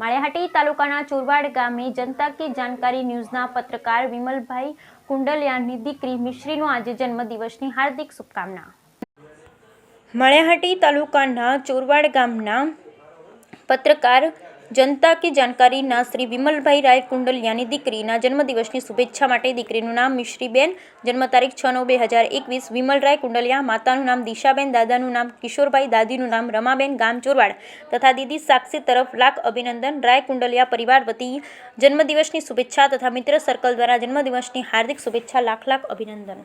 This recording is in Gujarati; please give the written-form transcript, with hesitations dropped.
માળિયાહાટી તાલુકાના ચોરવાડ ગામે જનતા કી જાણકારી ન્યૂઝના પત્રકાર વિમલભાઈ કુંડલિયાની દીકરી મિશ્રીનો આજે જન્મદિવસની હાર્દિક શુભકામના। માળિયાહાટી તાલુકાના ચોરવાડ ગામના પત્રકાર જનતા કી જાણકારીના શ્રી વિમલભાઈ રાય કુંડલિયાની દીકરીના જન્મદિવસની શુભેચ્છા માટે દીકરીનું નામ મિશ્રીબેન, જન્મ તારીખ 6/9/2021, વિમલરાય કુંડલિયા, માતાનું નામ દિશાબેન, દાદાનું નામ કિશોરભાઈ, દાદીનું નામ રમાબેન, ગામ ચોરવાડ તથા દીદી સાક્ષી તરફ લાખ અભિનંદન। રાય કુંડલિયા પરિવાર વતી જન્મદિવસની શુભેચ્છા તથા મિત્ર સર્કલ દ્વારા જન્મદિવસની હાર્દિક શુભેચ્છા, લાખ લાખ અભિનંદન।